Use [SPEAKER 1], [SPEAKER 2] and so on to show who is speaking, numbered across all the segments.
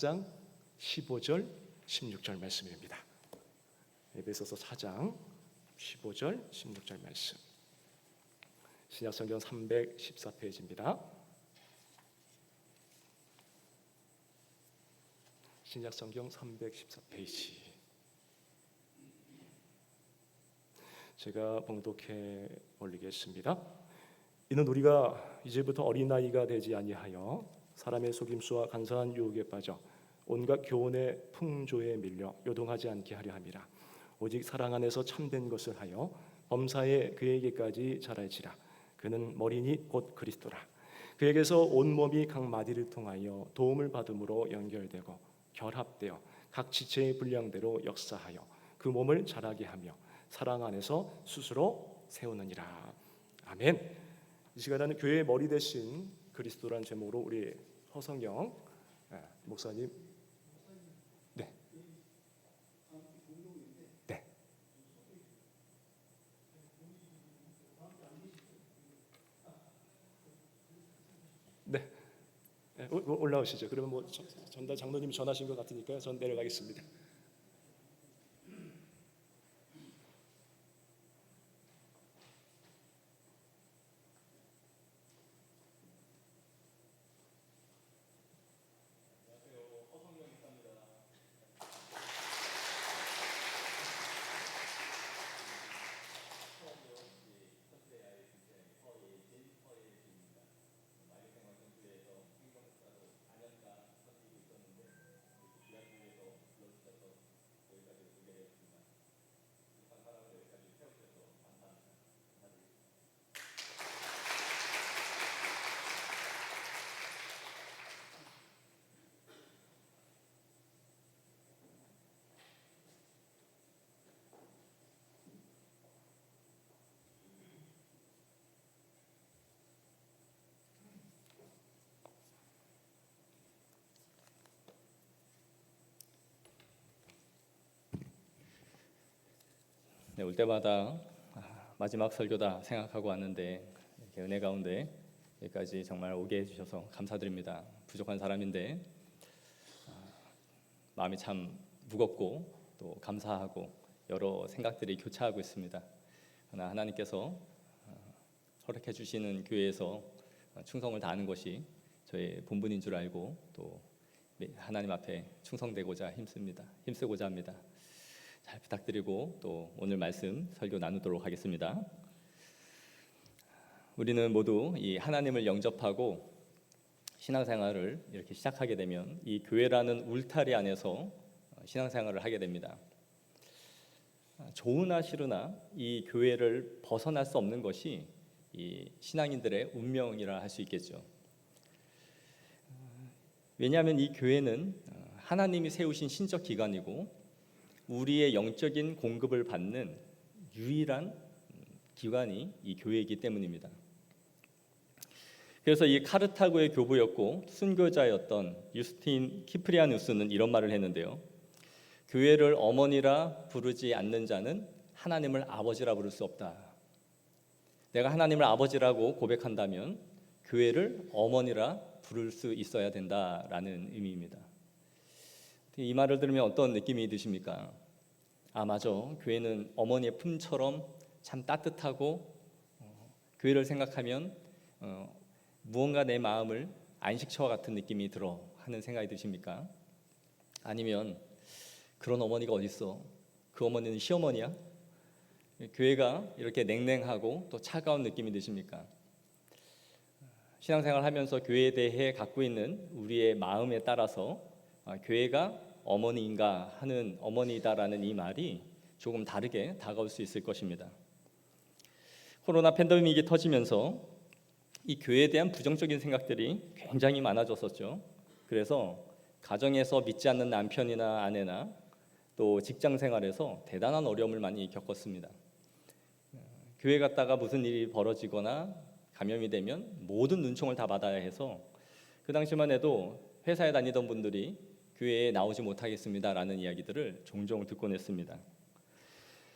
[SPEAKER 1] 4장 15절 16절 말씀입니다. 에베소서 4장 15절 16절 말씀. 신약성경 314페이지입니다. 신약성경 314페이지. 제가 봉독해 올리겠습니다. 이는 우리가 이제부터 어린아이가 되지 아니하여 사람의 속임수와 간사한 유혹에 빠져 온갖 교훈의 풍조에 밀려 요동하지 않게 하려 함이라. 오직 사랑 안에서 참된 것을 하여 범사에 그에게까지 자랄지라. 그는 머리니 곧 그리스도라. 그에게서 온몸이 각 마디를 통하여 도움을 받음으로 연결되고 결합되어 각 지체의 분량대로 역사하여 그 몸을 자라게 하며 사랑 안에서 스스로 세우느니라. 아멘. 이 시간에는 교회의 머리 대신 그리스도라는 제목으로 우리 허성영 목사님 네. 네. 네. 올라오시죠. 그러면 뭐 전달 장로님이 전하신 것 같으니까요. 전 내려가겠습니다.
[SPEAKER 2] 네, 올 때마다 마지막 설교다 생각하고 왔는데 이렇게 은혜 가운데 여기까지 정말 오게 해주셔서 감사드립니다. 부족한 사람인데 마음이 참 무겁고 또 감사하고 여러 생각들이 교차하고 있습니다. 그러나 하나님께서 허락해 주시는 교회에서 충성을 다하는 것이 저의 본분인 줄 알고 또 하나님 앞에 충성되고자 힘쓰고자 합니다. 잘 부탁드리고 또 오늘 말씀 설교 나누도록 하겠습니다. 우리는 모두 이 하나님을 영접하고 신앙생활을 이렇게 시작하게 되면 이 교회라는 울타리 안에서 신앙생활을 하게 됩니다. 좋으나 싫으나 이 교회를 벗어날 수 없는 것이 이 신앙인들의 운명이라 할 수 있겠죠. 왜냐하면 이 교회는 하나님이 세우신 신적 기관이고 우리의 영적인 공급을 받는 유일한 기관이 이 교회이기 때문입니다. 그래서 이 카르타고의 교부였고 순교자였던 유스틴 키프리아누스는 이런 말을 했는데요. 교회를 어머니라 부르지 않는 자는 하나님을 아버지라 부를 수 없다. 내가 하나님을 아버지라고 고백한다면 교회를 어머니라 부를 수 있어야 된다라는 의미입니다. 이 말을 들으면 어떤 느낌이 드십니까? 아, 맞아. 교회는 어머니의 품처럼 참 따뜻하고 교회를 생각하면 무언가 내 마음을 안식처와 같은 느낌이 들어 하는 생각이 드십니까? 아니면 그런 어머니가 어디 있어? 그 어머니는 시어머니야? 교회가 이렇게 냉랭하고 또 차가운 느낌이 드십니까? 신앙생활 하면서 교회에 대해 갖고 있는 우리의 마음에 따라서 교회가 어머니인가 하는 어머니다라는 이 말이 조금 다르게 다가올 수 있을 것입니다. 코로나 팬데믹이 터지면서 이 교회에 대한 부정적인 생각들이 굉장히 많아졌었죠. 그래서 가정에서 믿지 않는 남편이나 아내나 또 직장 생활에서 대단한 어려움을 많이 겪었습니다. 교회 갔다가 무슨 일이 벌어지거나 감염이 되면 모든 눈총을 다 받아야 해서 그 당시만 해도 회사에 다니던 분들이 교회에 나오지 못하겠습니다라는 이야기들을 종종 듣곤 했습니다.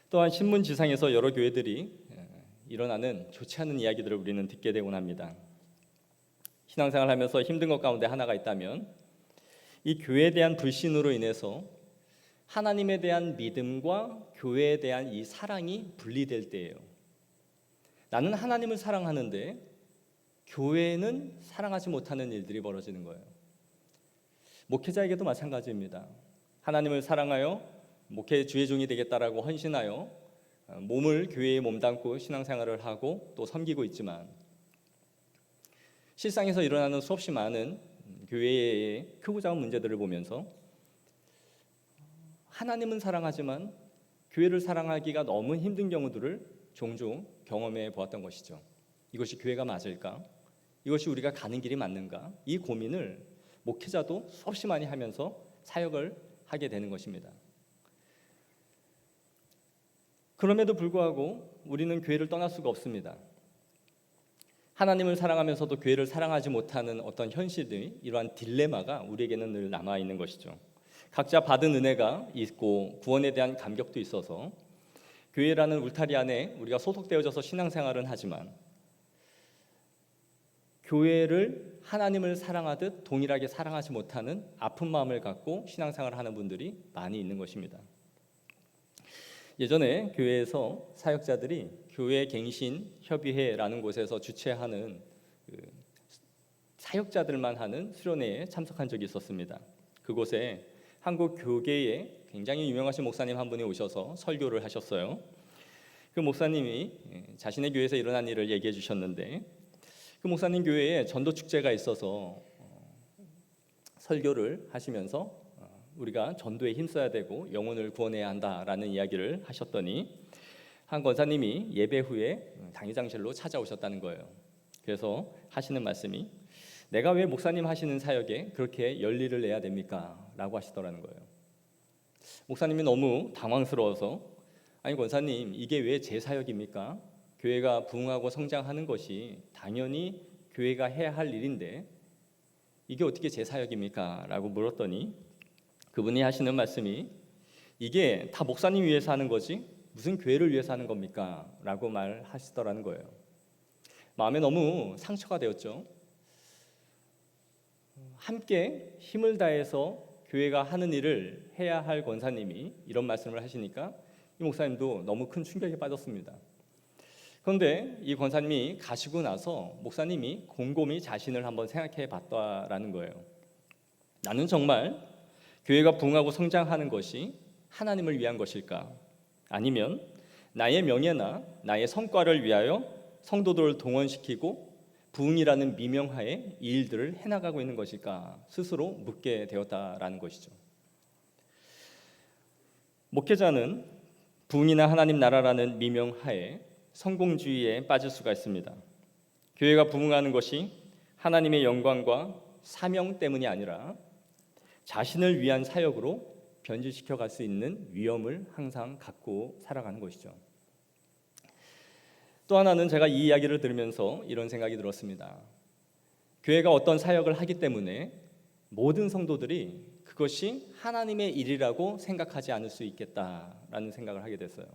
[SPEAKER 2] 또한 신문지상에서 여러 교회들이 일어나는 좋지 않은 이야기들을 우리는 듣게 되곤 합니다. 신앙생활하면서 힘든 것 가운데 하나가 있다면 이 교회에 대한 불신으로 인해서 하나님에 대한 믿음과 교회에 대한 이 사랑이 분리될 때예요. 나는 하나님을 사랑하는데 교회는 사랑하지 못하는 일들이 벌어지는 거예요. 목회자에게도 마찬가지입니다. 하나님을 사랑하여 목회 주의 종이 되겠다라고 헌신하여 몸을 교회에 몸담고 신앙생활을 하고 또 섬기고 있지만 실상에서 일어나는 수없이 많은 교회의 크고 작은 문제들을 보면서 하나님은 사랑하지만 교회를 사랑하기가 너무 힘든 경우들을 종종 경험해 보았던 것이죠. 이것이 교회가 맞을까? 이것이 우리가 가는 길이 맞는가? 이 고민을 목회자도 수없이 많이 하면서 사역을 하게 되는 것입니다. 그럼에도 불구하고 우리는 교회를 떠날 수가 없습니다. 하나님을 사랑하면서도 교회를 사랑하지 못하는 어떤 현실들이, 이러한 딜레마가 우리에게는 늘 남아 있는 것이죠. 각자 받은 은혜가 있고 구원에 대한 감격도 있어서 교회라는 울타리 안에 우리가 소속되어져서 신앙생활은 하지만 교회를 하나님을 사랑하듯 동일하게 사랑하지 못하는 아픈 마음을 갖고 신앙생활을 하는 분들이 많이 있는 것입니다. 예전에 교회에서 사역자들이 교회 갱신 협의회라는 곳에서 주최하는 사역자들만 하는 수련회에 참석한 적이 있었습니다. 그곳에 한국 교계에 굉장히 유명하신 목사님 한 분이 오셔서 설교를 하셨어요. 그 목사님이 자신의 교회에서 일어난 일을 얘기해 주셨는데, 그 목사님 교회에 전도 축제가 있어서 설교를 하시면서 우리가 전도에 힘써야 되고 영혼을 구원해야 한다라는 이야기를 하셨더니 한 권사님이 예배 후에 당회장실로 찾아오셨다는 거예요. 그래서 하시는 말씀이, 내가 왜 목사님 하시는 사역에 그렇게 열일을 내야 됩니까? 라고 하시더라는 거예요. 목사님이 너무 당황스러워서, 아니 권사님, 이게 왜 제 사역입니까? 교회가 부흥하고 성장하는 것이 당연히 교회가 해야 할 일인데 이게 어떻게 제 사역입니까? 라고 물었더니 그분이 하시는 말씀이, 이게 다 목사님 위해서 하는 거지 무슨 교회를 위해서 하는 겁니까? 라고 말하시더라는 거예요. 마음에 너무 상처가 되었죠. 함께 힘을 다해서 교회가 하는 일을 해야 할 권사님이 이런 말씀을 하시니까 이 목사님도 너무 큰 충격에 빠졌습니다. 그런데 이 권사님이 가시고 나서 목사님이 곰곰이 자신을 한번 생각해 봤다라는 거예요. 나는 정말 교회가 부흥하고 성장하는 것이 하나님을 위한 것일까? 아니면 나의 명예나 나의 성과를 위하여 성도들을 동원시키고 부흥이라는 미명하에 이 일들을 해나가고 있는 것일까? 스스로 묻게 되었다라는 것이죠. 목회자는 부흥이나 하나님 나라라는 미명하에 성공주의에 빠질 수가 있습니다. 교회가 부흥하는 것이 하나님의 영광과 사명 때문이 아니라 자신을 위한 사역으로 변질시켜 갈 수 있는 위험을 항상 갖고 살아가는 것이죠. 또 하나는 제가 이 이야기를 들으면서 이런 생각이 들었습니다. 교회가 어떤 사역을 하기 때문에 모든 성도들이 그것이 하나님의 일이라고 생각하지 않을 수 있겠다라는 생각을 하게 됐어요.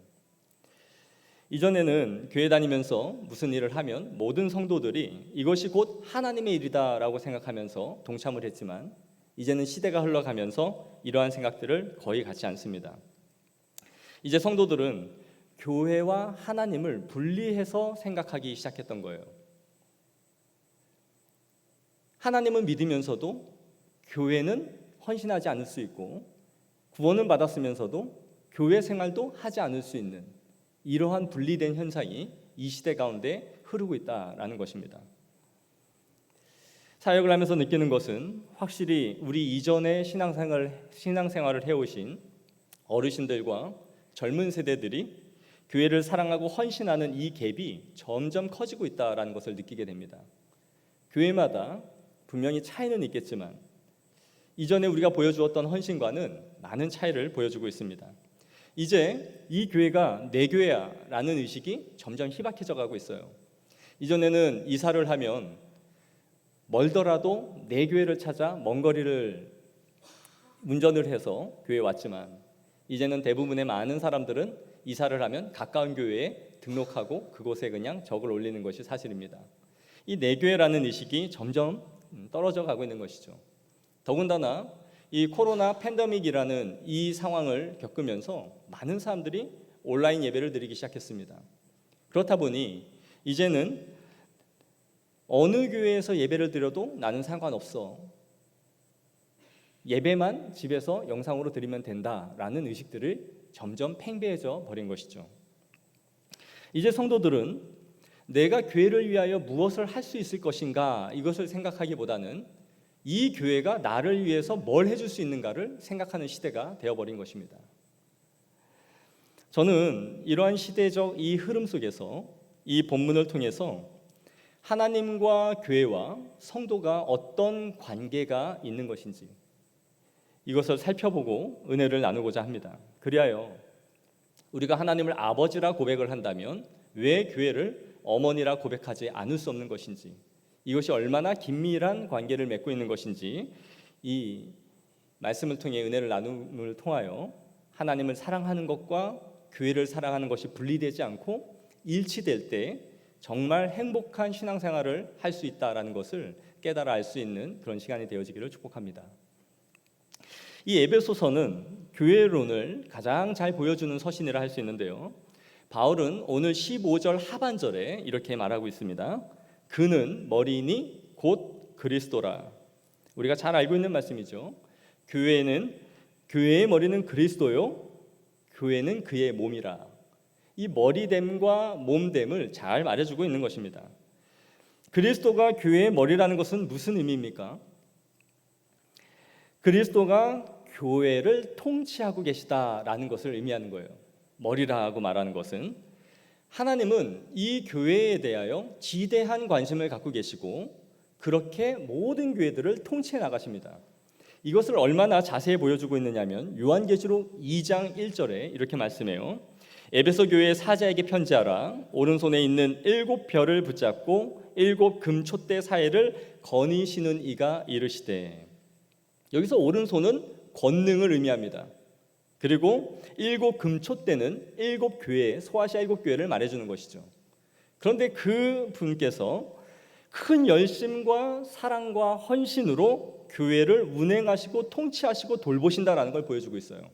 [SPEAKER 2] 이전에는 교회 다니면서 무슨 일을 하면 모든 성도들이 이것이 곧 하나님의 일이다라고 생각하면서 동참을 했지만 이제는 시대가 흘러가면서 이러한 생각들을 거의 갖지 않습니다. 이제 성도들은 교회와 하나님을 분리해서 생각하기 시작했던 거예요. 하나님은 믿으면서도 교회는 헌신하지 않을 수 있고 구원은 받았으면서도 교회 생활도 하지 않을 수 있는 이러한 분리된 현상이 이 시대 가운데 흐르고 있다라는 것입니다. 사역을 하면서 느끼는 것은 확실히 우리 이전에 신앙생활을 해오신 어르신들과 젊은 세대들이 교회를 사랑하고 헌신하는 이 갭이 점점 커지고 있다는 것을 느끼게 됩니다. 교회마다 분명히 차이는 있겠지만 이전에 우리가 보여주었던 헌신과는 많은 차이를 보여주고 있습니다. 이제 이 교회가 내 교회야 라는 의식이 점점 희박해져 가고 있어요. 이전에는 이사를 하면 멀더라도 내 교회를 찾아 먼 거리를 운전을 해서 교회에 왔지만 이제는 대부분의 많은 사람들은 이사를 하면 가까운 교회에 등록하고 그곳에 그냥 적을 올리는 것이 사실입니다. 이 내교회라는 의식이 점점 떨어져 가고 있는 것이죠. 더군다나 이 코로나 팬데믹이라는 이 상황을 겪으면서 많은 사람들이 온라인 예배를 드리기 시작했습니다. 그렇다 보니 이제는 어느 교회에서 예배를 드려도 나는 상관없어. 예배만 집에서 영상으로 드리면 된다라는 의식들을 점점 팽배해져 버린 것이죠. 이제 성도들은 내가 교회를 위하여 무엇을 할 수 있을 것인가 이것을 생각하기보다는 이 교회가 나를 위해서 뭘 해줄 수 있는가를 생각하는 시대가 되어버린 것입니다. 저는 이러한 시대적 이 흐름 속에서 이 본문을 통해서 하나님과 교회와 성도가 어떤 관계가 있는 것인지 이것을 살펴보고 은혜를 나누고자 합니다. 그리하여 우리가 하나님을 아버지라 고백을 한다면 왜 교회를 어머니라 고백하지 않을 수 없는 것인지, 이것이 얼마나 긴밀한 관계를 맺고 있는 것인지 이 말씀을 통해 은혜를 나눔을 통하여 하나님을 사랑하는 것과 교회를 사랑하는 것이 분리되지 않고 일치될 때 정말 행복한 신앙생활을 할 수 있다라는 것을 깨달아 알 수 있는 그런 시간이 되어지기를 축복합니다. 이 에베소서는 교회론을 가장 잘 보여주는 서신이라 할 수 있는데요. 바울은 오늘 15절 하반절에 이렇게 말하고 있습니다. 그는 머리이니 곧 그리스도라. 우리가 잘 알고 있는 말씀이죠. 교회의 머리는 그리스도요, 교회는 그의 몸이라. 이 머리됨과 몸됨을 잘 말해주고 있는 것입니다. 그리스도가 교회의 머리라는 것은 무슨 의미입니까? 그리스도가 교회를 통치하고 계시다라는 것을 의미하는 거예요. 머리라고 말하는 것은 하나님은 이 교회에 대하여 지대한 관심을 갖고 계시고 그렇게 모든 교회들을 통치해 나가십니다. 이것을 얼마나 자세히 보여주고 있느냐면 요한계시록 2장 1절에 이렇게 말씀해요. 에베소 교회의 사자에게 편지하라. 오른손에 있는 7별을 붙잡고 7 금촛대 사이를 거니시는 이가 이르시되. 여기서 오른손은 권능을 의미합니다. 그리고 7 금촛대는 7 교회, 소아시아 7 교회를 말해주는 것이죠. 그런데 그 분께서 큰 열심과 사랑과 헌신으로 교회를 운행하시고 통치하시고 돌보신다라는 걸 보여주고 있어요.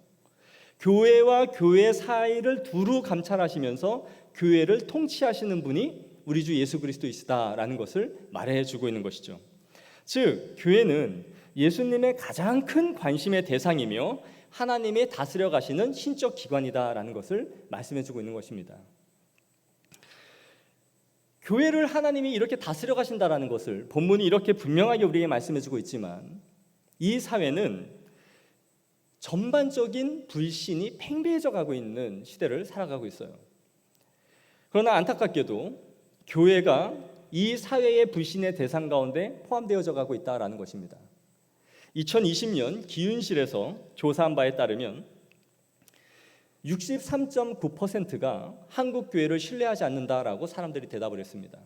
[SPEAKER 2] 교회와 교회 사이를 두루 감찰하시면서 교회를 통치하시는 분이 우리 주 예수 그리스도이시다라는 것을 말해주고 있는 것이죠. 즉 교회는 예수님의 가장 큰 관심의 대상이며 하나님의 다스려 가시는 신적 기관이다라는 것을 말씀해주고 있는 것입니다. 교회를 하나님이 이렇게 다스려 가신다라는 것을 본문이 이렇게 분명하게 우리에게 말씀해주고 있지만 이 사회는 전반적인 불신이 팽배해져 가고 있는 시대를 살아가고 있어요. 그러나 안타깝게도 교회가 이 사회의 불신의 대상 가운데 포함되어져 가고 있다라는 것입니다. 2020년 기윤실에서 조사한 바에 따르면 63.9%가 한국 교회를 신뢰하지 않는다라고 사람들이 대답을 했습니다.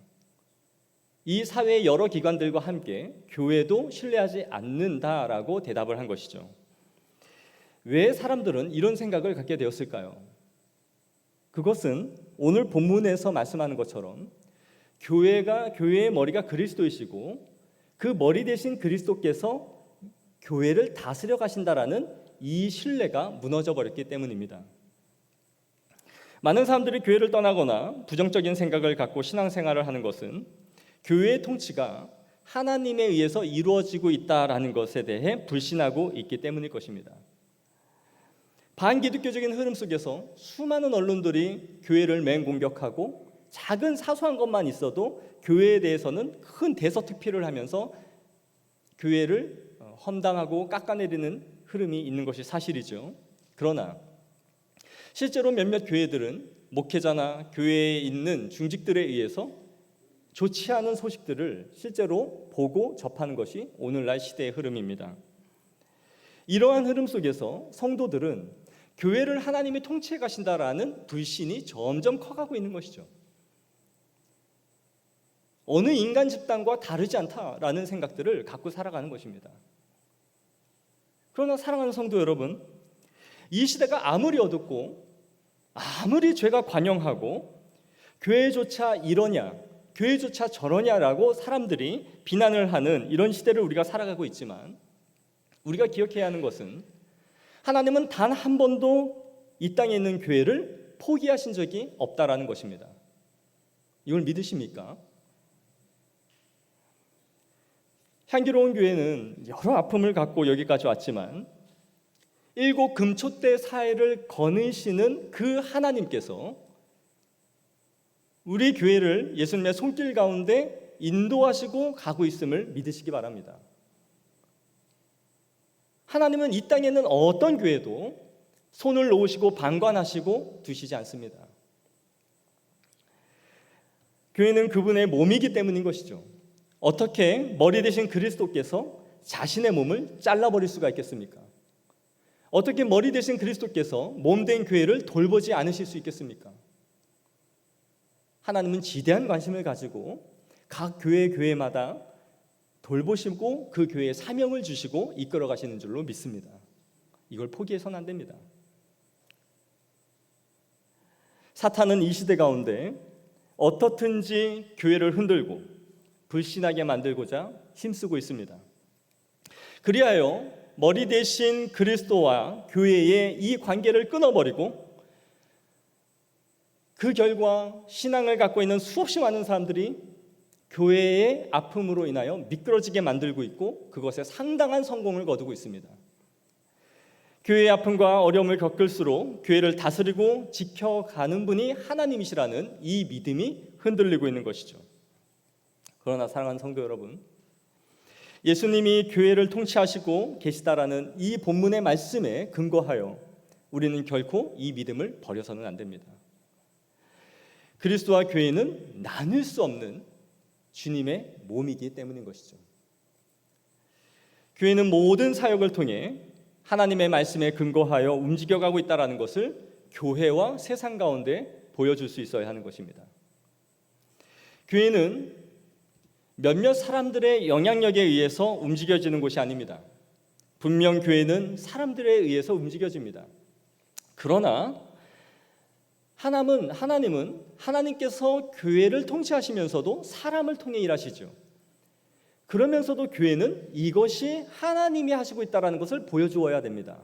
[SPEAKER 2] 이 사회의 여러 기관들과 함께 교회도 신뢰하지 않는다라고 대답을 한 것이죠. 왜 사람들은 이런 생각을 갖게 되었을까요? 그것은 오늘 본문에서 말씀하는 것처럼 교회의 머리가 그리스도이시고 그 머리 대신 그리스도께서 교회를 다스려 가신다라는 이 신뢰가 무너져 버렸기 때문입니다. 많은 사람들이 교회를 떠나거나 부정적인 생각을 갖고 신앙생활을 하는 것은 교회의 통치가 하나님에 의해서 이루어지고 있다라는 것에 대해 불신하고 있기 때문일 것입니다. 반기독교적인 흐름 속에서 수많은 언론들이 교회를 맹공격하고 작은 사소한 것만 있어도 교회에 대해서는 큰 대서특필을 하면서 교회를 험담하고 깎아내리는 흐름이 있는 것이 사실이죠. 그러나 실제로 몇몇 교회들은 목회자나 교회에 있는 중직들에 의해서 좋지 않은 소식들을 실제로 보고 접하는 것이 오늘날 시대의 흐름입니다. 이러한 흐름 속에서 성도들은 교회를 하나님이 통치해 가신다라는 불신이 점점 커가고 있는 것이죠. 어느 인간 집단과 다르지 않다라는 생각들을 갖고 살아가는 것입니다. 그러나 사랑하는 성도 여러분, 이 시대가 아무리 어둡고 아무리 죄가 관영하고 교회조차 이러냐, 교회조차 저러냐라고 사람들이 비난을 하는 이런 시대를 우리가 살아가고 있지만 우리가 기억해야 하는 것은 하나님은 단 한 번도 이 땅에 있는 교회를 포기하신 적이 없다라는 것입니다. 이걸 믿으십니까? 향기로운 교회는 여러 아픔을 갖고 여기까지 왔지만 7 금초대 사회를 거느시는 그 하나님께서 우리 교회를 예수님의 손길 가운데 인도하시고 가고 있음을 믿으시기 바랍니다. 하나님은 이 땅에 있는 어떤 교회도 손을 놓으시고 방관하시고 두시지 않습니다. 교회는 그분의 몸이기 때문인 것이죠. 어떻게 머리 대신 그리스도께서 자신의 몸을 잘라버릴 수가 있겠습니까? 어떻게 머리 대신 그리스도께서 몸된 교회를 돌보지 않으실 수 있겠습니까? 하나님은 지대한 관심을 가지고 각 교회마다 돌보시고 그 교회에 사명을 주시고 이끌어 가시는 줄로 믿습니다. 이걸 포기해서는 안 됩니다. 사탄은 이 시대 가운데 어떻든지 교회를 흔들고 불신하게 만들고자 힘쓰고 있습니다. 그리하여 머리 대신 그리스도와 교회의 이 관계를 끊어버리고 그 결과 신앙을 갖고 있는 수없이 많은 사람들이 교회의 아픔으로 인하여 미끄러지게 만들고 있고 그것에 상당한 성공을 거두고 있습니다. 교회의 아픔과 어려움을 겪을수록 교회를 다스리고 지켜가는 분이 하나님이시라는 이 믿음이 흔들리고 있는 것이죠. 그러나 사랑하는 성도 여러분, 예수님이 교회를 통치하시고 계시다라는 이 본문의 말씀에 근거하여 우리는 결코 이 믿음을 버려서는 안 됩니다. 그리스도와 교회는 나눌 수 없는 주님의 몸이기 때문인 것이죠. 교회는 모든 사역을 통해 하나님의 말씀에 근거하여 움직여가고 있다는 것을 교회와 세상 가운데 보여줄 수 있어야 하는 것입니다. 교회는 몇몇 사람들의 영향력에 의해서 움직여지는 곳이 아닙니다. 분명 교회는 사람들에 의해서 움직여집니다. 그러나 하나님은 하나님께서 교회를 통치하시면서도 사람을 통해 일하시죠. 그러면서도 교회는 이것이 하나님이 하시고 있다는 것을 보여주어야 됩니다.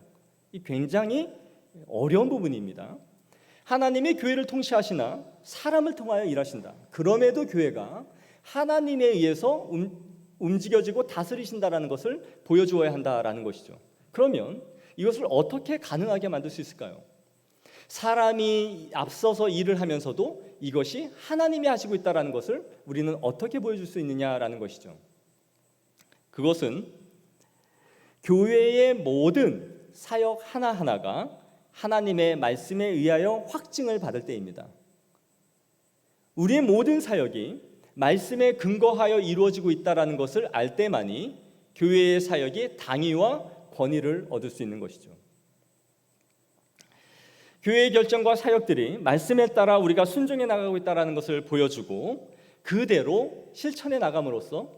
[SPEAKER 2] 이 굉장히 어려운 부분입니다. 하나님이 교회를 통치하시나 사람을 통하여 일하신다. 그럼에도 교회가 하나님에 의해서 움직여지고 다스리신다라는 것을 보여주어야 한다라는 것이죠. 그러면 이것을 어떻게 가능하게 만들 수 있을까요? 사람이 앞서서 일을 하면서도 이것이 하나님이 하시고 있다라는 것을 우리는 어떻게 보여줄 수 있느냐라는 것이죠. 그것은 교회의 모든 사역 하나하나가 하나님의 말씀에 의하여 확증을 받을 때입니다. 우리의 모든 사역이 말씀에 근거하여 이루어지고 있다는 것을 알 때만이 교회의 사역이 당위와 권위를 얻을 수 있는 것이죠. 교회의 결정과 사역들이 말씀에 따라 우리가 순종해 나가고 있다는 것을 보여주고 그대로 실천해 나감으로써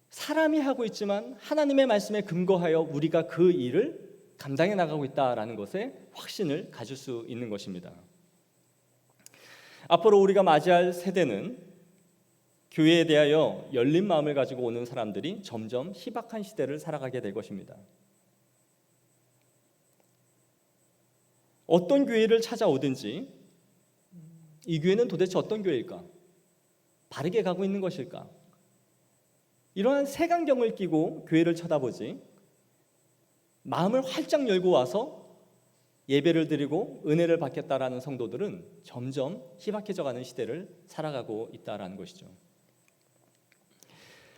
[SPEAKER 2] 사람이 하고 있지만 하나님의 말씀에 근거하여 우리가 그 일을 감당해 나가고 있다는 것에 확신을 가질 수 있는 것입니다. 앞으로 우리가 맞이할 세대는 교회에 대하여 열린 마음을 가지고 오는 사람들이 점점 희박한 시대를 살아가게 될 것입니다. 어떤 교회를 찾아오든지 이 교회는 도대체 어떤 교회일까? 바르게 가고 있는 것일까? 이러한 색안경을 끼고 교회를 쳐다보지 마음을 활짝 열고 와서 예배를 드리고 은혜를 받겠다라는 성도들은 점점 희박해져가는 시대를 살아가고 있다라는 것이죠.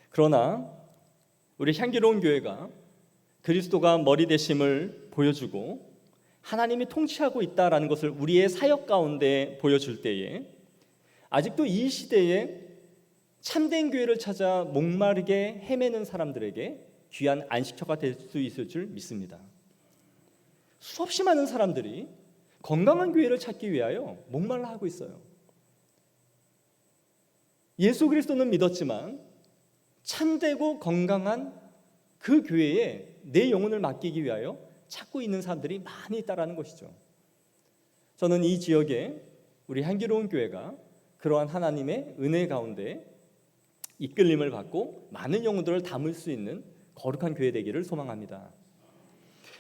[SPEAKER 2] 그러나 우리 향기로운 교회가 그리스도가 머리 되심을 보여주고 하나님이 통치하고 있다라는 것을 우리의 사역 가운데 보여줄 때에 아직도 이 시대에 참된 교회를 찾아 목마르게 헤매는 사람들에게 귀한 안식처가 될 수 있을 줄 믿습니다. 수없이 많은 사람들이 건강한 교회를 찾기 위하여 목말라 하고 있어요. 예수 그리스도는 믿었지만 참되고 건강한 그 교회에 내 영혼을 맡기기 위하여 찾고 있는 사람들이 많이 있다라는 것이죠. 저는 이 지역에 우리 향기로운 교회가 그러한 하나님의 은혜 가운데 이끌림을 받고 많은 영혼들을 담을 수 있는 거룩한 교회 되기를 소망합니다.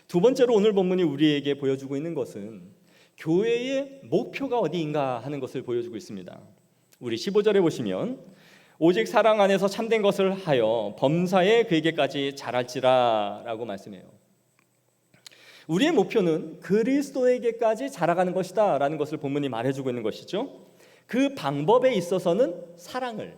[SPEAKER 2] 두 번째로 오늘 본문이 우리에게 보여주고 있는 것은 교회의 목표가 어디인가 하는 것을 보여주고 있습니다. 우리 15절에 보시면 오직 사랑 안에서 참된 것을 하여 범사에 그에게까지 자랄지라 라고 말씀해요. 우리의 목표는 그리스도에게까지 자라가는 것이다 라는 것을 본문이 말해주고 있는 것이죠. 그 방법에 있어서는 사랑을,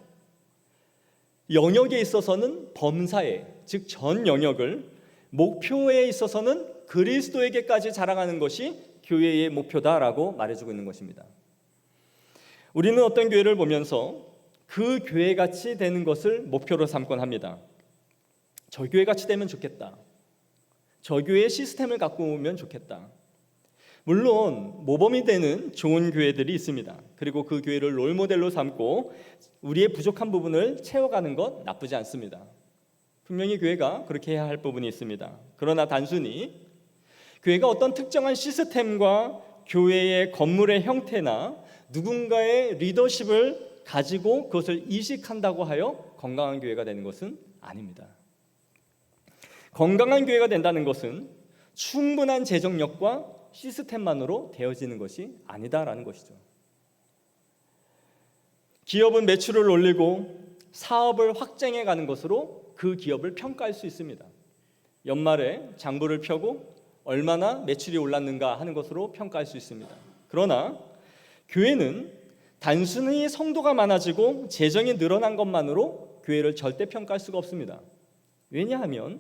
[SPEAKER 2] 영역에 있어서는 범사에, 즉 전 영역을, 목표에 있어서는 그리스도에게까지 자라가는 것이 교회의 목표다라고 말해주고 있는 것입니다. 우리는 어떤 교회를 보면서 그 교회 같이 되는 것을 목표로 삼곤 합니다. 저 교회 같이 되면 좋겠다. 저 교회의 시스템을 갖고 오면 좋겠다. 물론 모범이 되는 좋은 교회들이 있습니다. 그리고 그 교회를 롤모델로 삼고 우리의 부족한 부분을 채워가는 것 나쁘지 않습니다. 분명히 교회가 그렇게 해야 할 부분이 있습니다. 그러나 단순히 교회가 어떤 특정한 시스템과 교회의 건물의 형태나 누군가의 리더십을 가지고 그것을 이식한다고 하여 건강한 교회가 되는 것은 아닙니다. 건강한 교회가 된다는 것은 충분한 재정력과 시스템만으로 되어지는 것이 아니다라는 것이죠. 기업은 매출을 올리고 사업을 확장해 가는 것으로 그 기업을 평가할 수 있습니다. 연말에 장부를 펴고 얼마나 매출이 올랐는가 하는 것으로 평가할 수 있습니다. 그러나 교회는 단순히 성도가 많아지고 재정이 늘어난 것만으로 교회를 절대 평가할 수가 없습니다. 왜냐하면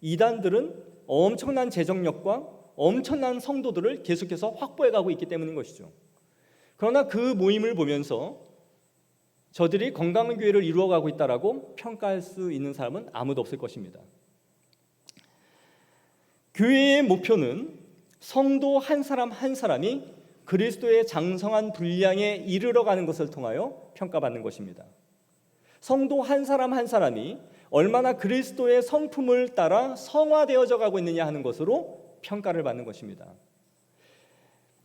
[SPEAKER 2] 이단들은 엄청난 재정력과 엄청난 성도들을 계속해서 확보해가고 있기 때문인 것이죠. 그러나 그 모임을 보면서 저들이 건강한 교회를 이루어가고 있다라고 평가할 수 있는 사람은 아무도 없을 것입니다. 교회의 목표는 성도 한 사람 한 사람이 그리스도의 장성한 분량에 이르러가는 것을 통하여 평가받는 것입니다. 성도 한 사람 한 사람이 얼마나 그리스도의 성품을 따라 성화되어져 가고 있느냐 하는 것으로 평가를 받는 것입니다.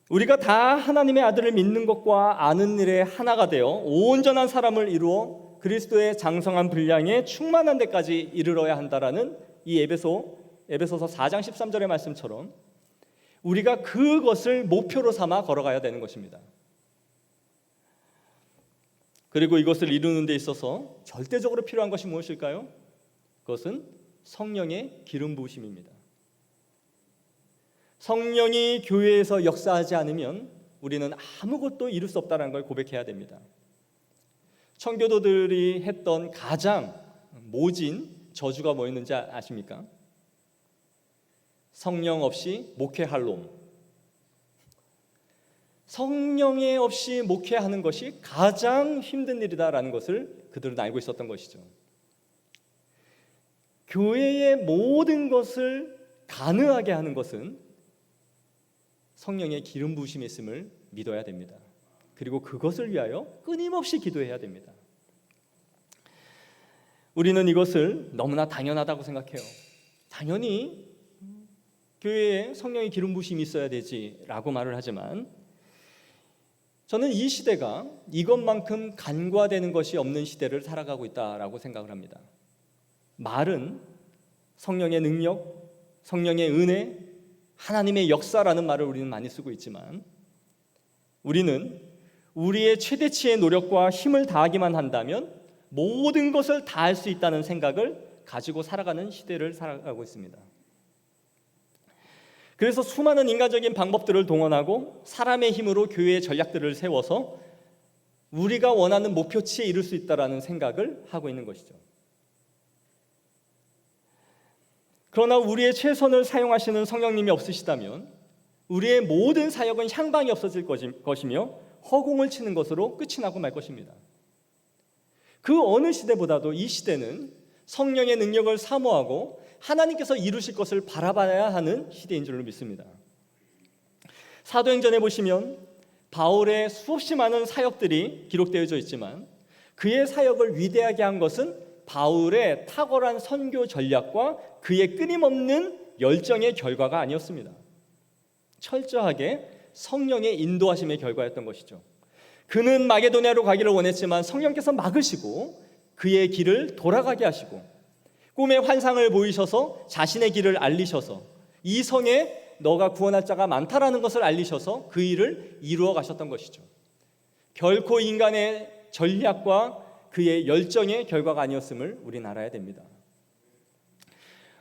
[SPEAKER 2] 우리가 다 하나님의 아들을 믿는 것과 아는 일에 하나가 되어 온전한 사람을 이루어 그리스도의 장성한 분량에 충만한 데까지 이르러야 한다라는 이 에베소서 4장 13절의 말씀처럼 우리가 그것을 목표로 삼아 걸어가야 되는 것입니다. 그리고 이것을 이루는 데 있어서 절대적으로 필요한 것이 무엇일까요? 그것은 성령의 기름 부으심입니다. 성령이 교회에서 역사하지 않으면 우리는 아무것도 이룰 수 없다는 걸 고백해야 됩니다. 청교도들이 했던 가장 모진 저주가 뭐였는지 아십니까? 성령 없이 목회할 놈. 성령에 없이 목회하는 것이 가장 힘든 일이다라는 것을 그들은 알고 있었던 것이죠. 교회의 모든 것을 가능하게 하는 것은 성령의 기름 부으심이 있음을 믿어야 됩니다. 그리고 그것을 위하여 끊임없이 기도해야 됩니다. 우리는 이것을 너무나 당연하다고 생각해요. 당연히 교회에 성령의 기름 부으심이 있어야 되지라고 말을 하지만 저는 이 시대가 이것만큼 간과되는 것이 없는 시대를 살아가고 있다라고 생각을 합니다. 말은 성령의 능력, 성령의 은혜, 하나님의 역사라는 말을 우리는 많이 쓰고 있지만 우리는 우리의 최대치의 노력과 힘을 다하기만 한다면 모든 것을 다 할 수 있다는 생각을 가지고 살아가는 시대를 살아가고 있습니다. 그래서 수많은 인간적인 방법들을 동원하고 사람의 힘으로 교회의 전략들을 세워서 우리가 원하는 목표치에 이룰 수 있다는 생각을 하고 있는 것이죠. 그러나 우리의 최선을 사용하시는 성령님이 없으시다면 우리의 모든 사역은 향방이 없어질 것이며 허공을 치는 것으로 끝이 나고 말 것입니다. 그 어느 시대보다도 이 시대는 성령의 능력을 사모하고 하나님께서 이루실 것을 바라봐야 하는 시대인 줄로 믿습니다. 사도행전에 보시면 바울의 수없이 많은 사역들이 기록되어져 있지만 그의 사역을 위대하게 한 것은 바울의 탁월한 선교 전략과 그의 끊임없는 열정의 결과가 아니었습니다. 철저하게 성령의 인도하심의 결과였던 것이죠. 그는 마게도냐로 가기를 원했지만 성령께서 막으시고 그의 길을 돌아가게 하시고 꿈의 환상을 보이셔서 자신의 길을 알리셔서 이 성에 너가 구원할 자가 많다라는 것을 알리셔서 그 일을 이루어 가셨던 것이죠. 결코 인간의 전략과 그의 열정의 결과가 아니었음을 우리는 알아야 됩니다.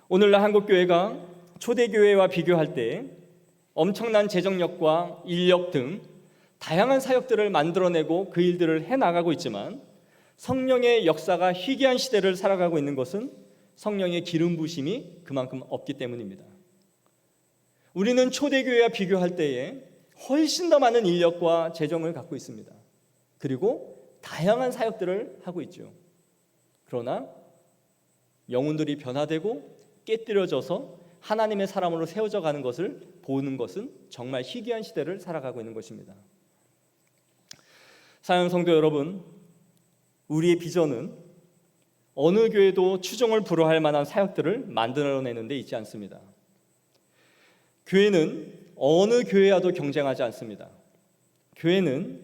[SPEAKER 2] 오늘날 한국교회가 초대교회와 비교할 때 엄청난 재정력과 인력 등 다양한 사역들을 만들어내고 그 일들을 해나가고 있지만 성령의 역사가 희귀한 시대를 살아가고 있는 것은 성령의 기름 부심이 그만큼 없기 때문입니다. 우리는 초대교회와 비교할 때에 훨씬 더 많은 인력과 재정을 갖고 있습니다. 그리고 다양한 사역들을 하고 있죠. 그러나 영혼들이 변화되고 깨뜨려져서 하나님의 사람으로 세워져 가는 것을 보는 것은 정말 희귀한 시대를 살아가고 있는 것입니다. 사랑하는 성도 여러분, 우리의 비전은 어느 교회도 추종을 불허할 만한 사역들을 만들어내는 데 있지 않습니다. 교회는 어느 교회와도 경쟁하지 않습니다. 교회는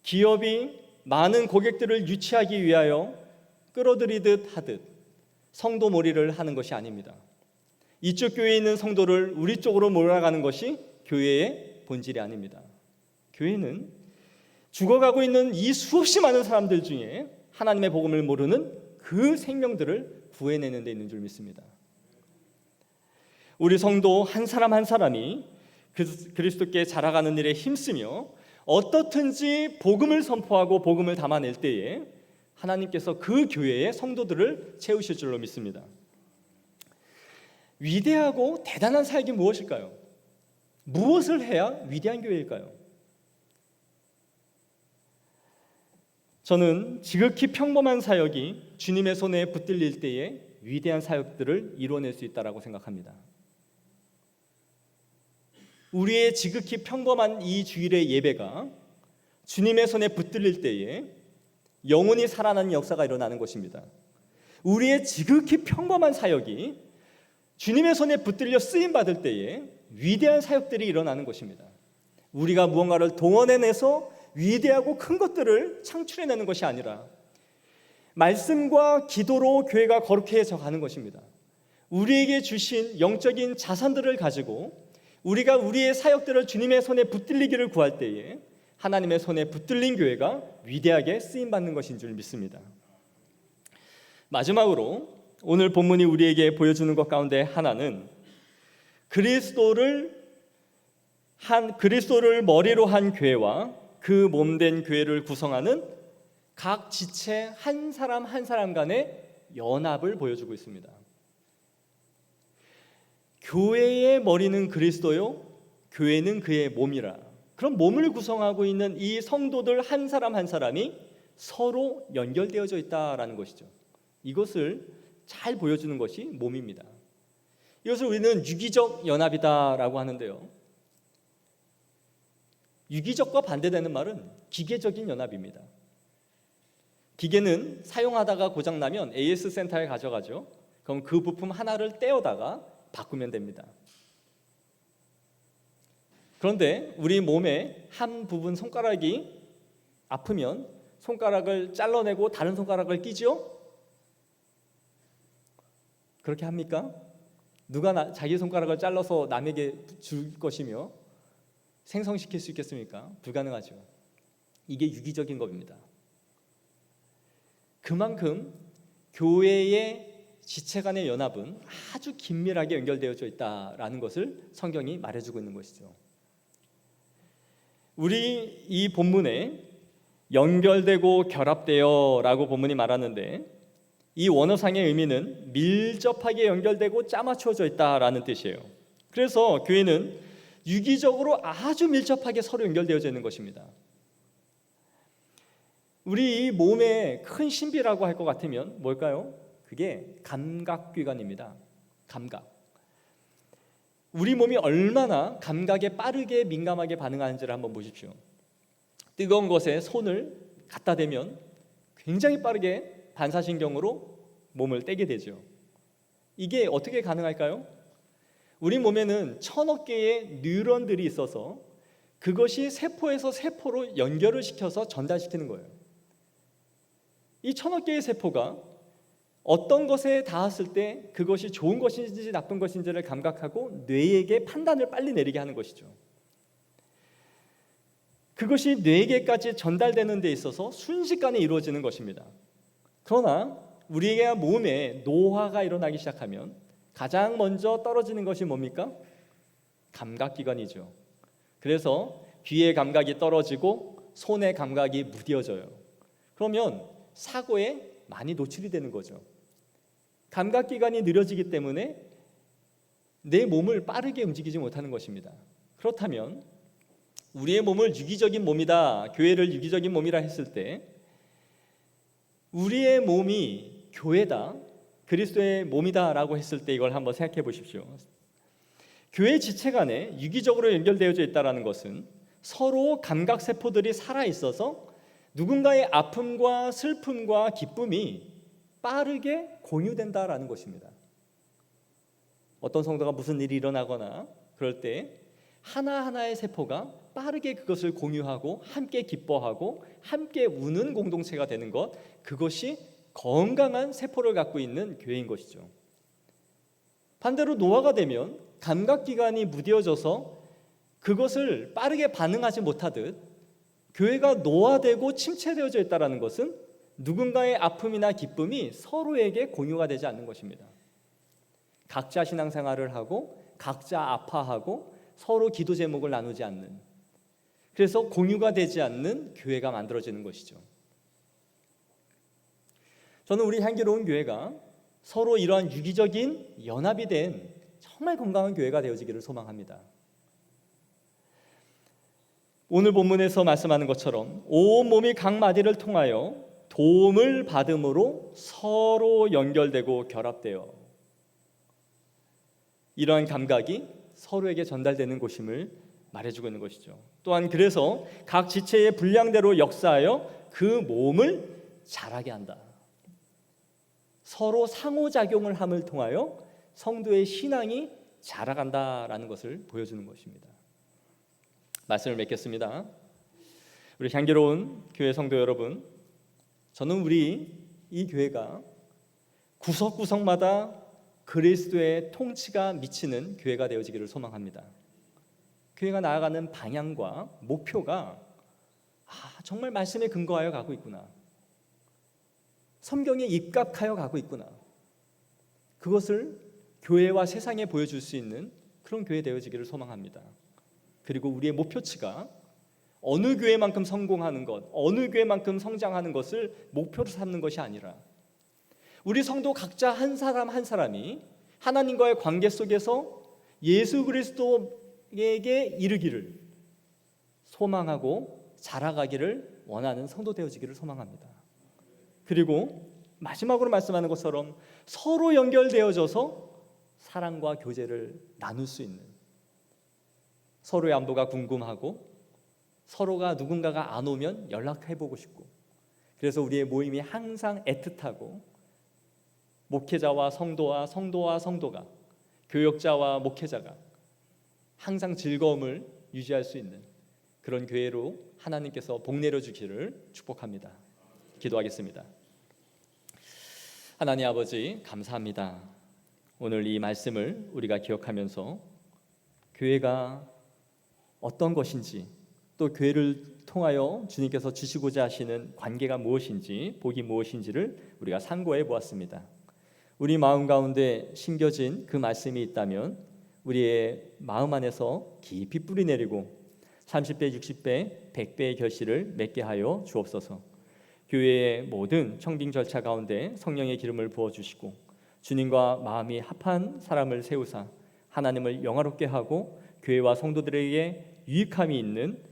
[SPEAKER 2] 기업이 많은 고객들을 유치하기 위하여 끌어들이듯 하듯 성도몰이를 하는 것이 아닙니다. 이쪽 교회에 있는 성도를 우리 쪽으로 몰아가는 것이 교회의 본질이 아닙니다. 교회는 죽어가고 있는 이 수없이 많은 사람들 중에 하나님의 복음을 모르는 그 생명들을 구해내는 데 있는 줄 믿습니다. 우리 성도 한 사람 한 사람이 그리스도께 자라가는 일에 힘쓰며 어떻든지 복음을 선포하고 복음을 담아낼 때에 하나님께서 그 교회의 성도들을 채우실 줄로 믿습니다. 위대하고 대단한 사역이 무엇일까요? 무엇을 해야 위대한 교회일까요? 저는 지극히 평범한 사역이 주님의 손에 붙들릴 때에 위대한 사역들을 이루어낼 수 있다고 생각합니다. 우리의 지극히 평범한 이 주일의 예배가 주님의 손에 붙들릴 때에 영혼이 살아나는 역사가 일어나는 것입니다. 우리의 지극히 평범한 사역이 주님의 손에 붙들려 쓰임받을 때에 위대한 사역들이 일어나는 것입니다. 우리가 무언가를 동원해내서 위대하고 큰 것들을 창출해내는 것이 아니라 말씀과 기도로 교회가 거룩해져 가는 것입니다. 우리에게 주신 영적인 자산들을 가지고 우리가 우리의 사역들을 주님의 손에 붙들리기를 구할 때에 하나님의 손에 붙들린 교회가 위대하게 쓰임받는 것인 줄 믿습니다. 마지막으로 오늘 본문이 우리에게 보여주는 것 가운데 하나는 그리스도를 머리로 한 교회와 그 몸된 교회를 구성하는 각 지체 한 사람 한 사람 간의 연합을 보여주고 있습니다. 교회의 머리는 그리스도요, 교회는 그의 몸이라. 그럼 몸을 구성하고 있는 이 성도들 한 사람 한 사람이 서로 연결되어져 있다라는 것이죠. 이것을 잘 보여주는 것이 몸입니다. 이것을 우리는 유기적 연합이다라고 하는데요. 유기적과 반대되는 말은 기계적인 연합입니다. 기계는 사용하다가 고장나면 AS 센터에 가져가죠. 그럼 그 부품 하나를 떼어다가 바꾸면 됩니다. 그런데 우리 몸의 한 부분 손가락이 아프면 손가락을 잘라내고 다른 손가락을 끼죠? 그렇게 합니까? 누가 자기 손가락을 잘라서 남에게 줄 것이며 생성시킬 수 있겠습니까? 불가능하죠. 이게 유기적인 겁니다. 그만큼 교회의 지체 간의 연합은 아주 긴밀하게 연결되어져 있다라는 것을 성경이 말해주고 있는 것이죠. 우리 이 본문에 연결되고 결합되어라고 본문이 말하는데 이 원어상의 의미는 밀접하게 연결되고 짜맞춰져 있다라는 뜻이에요. 그래서 교회는 유기적으로 아주 밀접하게 서로 연결되어져 있는 것입니다. 우리 이 몸의 큰 신비라고 할 것 같으면 뭘까요? 그게 감각기관입니다. 감각. 우리 몸이 얼마나 감각에 빠르게 민감하게 반응하는지를 한번 보십시오. 뜨거운 것에 손을 갖다 대면 굉장히 빠르게 반사신경으로 몸을 떼게 되죠. 이게 어떻게 가능할까요? 우리 몸에는 1000억 개의 뉴런들이 있어서 그것이 세포에서 세포로 연결을 시켜서 전달시키는 거예요. 이 1000억 개의 세포가 어떤 것에 닿았을 때 그것이 좋은 것인지 나쁜 것인지를 감각하고 뇌에게 판단을 빨리 내리게 하는 것이죠. 그것이 뇌에게까지 전달되는 데 있어서 순식간에 이루어지는 것입니다. 그러나 우리의 몸에 노화가 일어나기 시작하면 가장 먼저 떨어지는 것이 뭡니까? 감각기관이죠. 그래서 귀의 감각이 떨어지고 손의 감각이 무뎌져요. 그러면 사고에 많이 노출이 되는 거죠. 감각기관이 느려지기 때문에 내 몸을 빠르게 움직이지 못하는 것입니다. 그렇다면 우리의 몸을 유기적인 몸이다, 교회를 유기적인 몸이라 했을 때 우리의 몸이 교회다, 그리스도의 몸이다라고 했을 때 이걸 한번 생각해 보십시오. 교회 지체 간에 유기적으로 연결되어져 있다는 것은 서로 감각 세포들이 살아 있어서 누군가의 아픔과 슬픔과 기쁨이 빠르게 공유된다라는 것입니다. 어떤 성도가 무슨 일이 일어나거나 그럴 때 하나하나의 세포가 빠르게 그것을 공유하고 함께 기뻐하고 함께 우는 공동체가 되는 것, 그것이 건강한 세포를 갖고 있는 교회인 것이죠. 반대로 노화가 되면 감각기관이 무뎌져서 그것을 빠르게 반응하지 못하듯 교회가 노화되고 침체되어져 있다는 것은 누군가의 아픔이나 기쁨이 서로에게 공유가 되지 않는 것입니다. 각자 신앙생활을 하고 각자 아파하고 서로 기도 제목을 나누지 않는, 그래서 공유가 되지 않는 교회가 만들어지는 것이죠. 저는 우리 향기로운 교회가 서로 이러한 유기적인 연합이 된 정말 건강한 교회가 되어지기를 소망합니다. 오늘 본문에서 말씀하는 것처럼 온 몸이 각 마디를 통하여 도움을 받음으로 서로 연결되고 결합되어 이러한 감각이 서로에게 전달되는 곳임을 말해주고 있는 것이죠. 또한 그래서 각 지체의 분량대로 역사하여 그 몸을 자라게 한다. 서로 상호작용을 함을 통하여 성도의 신앙이 자라간다라는 것을 보여주는 것입니다. 말씀을 맺겠습니다. 우리 향기로운 교회 성도 여러분, 저는 우리 이 교회가 구석구석마다 그리스도의 통치가 미치는 교회가 되어지기를 소망합니다. 교회가 나아가는 방향과 목표가 정말 말씀에 근거하여 가고 있구나, 성경에 입각하여 가고 있구나, 그것을 교회와 세상에 보여줄 수 있는 그런 교회 되어지기를 소망합니다. 그리고 우리의 목표치가 어느 교회만큼 성공하는 것, 어느 교회만큼 성장하는 것을 목표로 삼는 것이 아니라 우리 성도 각자 한 사람 한 사람이 하나님과의 관계 속에서 예수 그리스도에게 이르기를 소망하고 자라가기를 원하는 성도 되어지기를 소망합니다. 그리고 마지막으로 말씀하는 것처럼 서로 연결되어져서 사랑과 교제를 나눌 수 있는, 서로의 안부가 궁금하고 서로가 누군가가 안 오면 연락해보고 싶고, 그래서 우리의 모임이 항상 애틋하고 목회자와 성도와 성도가, 교역자와 목회자가 항상 즐거움을 유지할 수 있는 그런 교회로 하나님께서 복 내려주기를 축복합니다. 기도하겠습니다. 하나님 아버지, 감사합니다. 오늘 이 말씀을 우리가 기억하면서 교회가 어떤 것인지, 또 교회를 통하여 주님께서 주시고자 하시는 관계가 무엇인지, 복이 무엇인지를 우리가 상고해 보았습니다. 우리 마음 가운데 심겨진 그 말씀이 있다면 우리의 마음 안에서 깊이 뿌리 내리고 30배, 60배, 100배의 결실을 맺게 하여 주옵소서. 교회의 모든 청빙 절차 가운데 성령의 기름을 부어주시고 주님과 마음이 합한 사람을 세우사 하나님을 영화롭게 하고 교회와 성도들에게 유익함이 있는